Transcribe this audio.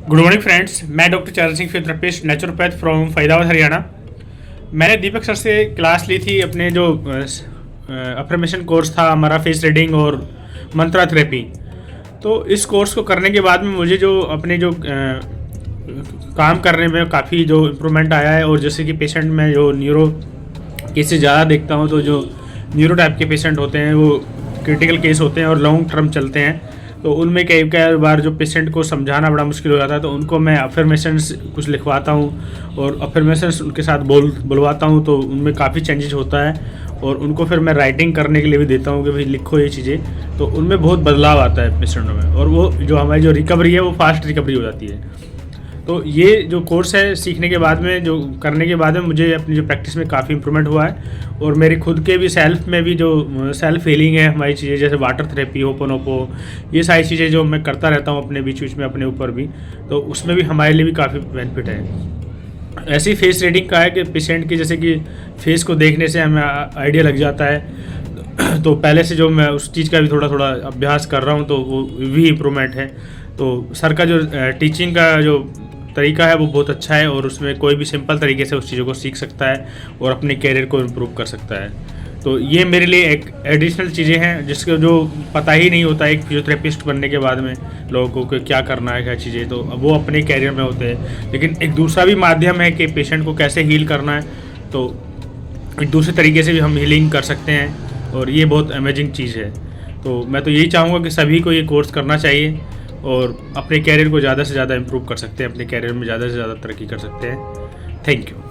Good morning friends, मैं doctor चरण Singh physiotherapist naturopath from Faridabad Haryana. मैंने दीपक सर से क्लास ली थी अपने जो अफर्मेशन कोर्स था हमारा, फेस रीडिंग और मंत्रा थेरेपी। तो इस कोर्स को करने के बाद में मुझे जो अपने जो काम करने में काफ़ी जो इम्प्रूवमेंट आया है। और जैसे कि पेशेंट में जो न्यूरो केसेस ज़्यादा देखता हूँ, तो जो न्यूरो टाइप के पेशेंट होते हैं वो क्रिटिकल केस होते हैं और लॉन्ग टर्म चलते हैं, तो उनमें कई बार जो पेशेंट को समझाना बड़ा मुश्किल हो जाता है। तो उनको मैं अफर्मेशंस कुछ लिखवाता हूँ और अफर्मेशंस उनके साथ बुलवाता हूँ, तो उनमें काफ़ी चेंजेस होता है। और उनको फिर मैं राइटिंग करने के लिए भी देता हूँ कि भाई लिखो ये चीज़ें, तो उनमें बहुत बदलाव आता है पेशेंटों में, और वो जो हमारी जो रिकवरी है वो फास्ट रिकवरी हो जाती है। तो ये जो कोर्स है सीखने के बाद में, जो करने के बाद में, मुझे अपनी जो प्रैक्टिस में काफ़ी इंप्रूवमेंट हुआ है। और मेरे खुद के भी सेल्फ में भी जो सेल्फ हीलिंग है हमारी चीज़ें, जैसे वाटर थेरेपी, होपोनोपो, ये सारी चीज़ें जो मैं करता रहता हूँ अपने बीच बीच में अपने ऊपर भी, तो उसमें भी हमारे लिए भी काफ़ी बेनिफिट है। ऐसी फेस रीडिंग का है कि पेशेंट की जैसे कि फेस को देखने से हमें आइडिया लग जाता है। तो पहले से जो मैं उस चीज़ का भी थोड़ा थोड़ा अभ्यास कर रहा हूँ, तो वो भी इम्प्रूवमेंट है। तो सर का जो टीचिंग का जो तरीका है वो बहुत अच्छा है, और उसमें कोई भी सिंपल तरीके से उस चीज़ों को सीख सकता है और अपने कैरियर को इम्प्रूव कर सकता है। तो ये मेरे लिए एक एडिशनल चीज़ें हैं जिसको जो पता ही नहीं होता एक फिजियोथेरेपिस्ट बनने के बाद में लोगों को क्या करना है, क्या चीज़ें, तो वो अपने कैरियर में होते हैं। लेकिन एक दूसरा भी माध्यम है कि पेशेंट को कैसे हील करना है, तो एक दूसरे तरीके से भी हम हीलिंग कर सकते हैं, और ये बहुत अमेजिंग चीज़ है। तो मैं तो यही चाहूँगा कि सभी को ये कोर्स करना चाहिए और अपने कैरियर को ज़्यादा से ज़्यादा इम्प्रूव कर सकते हैं, अपने कैरियर में ज़्यादा से ज़्यादा तरक्की कर सकते हैं। Thank you.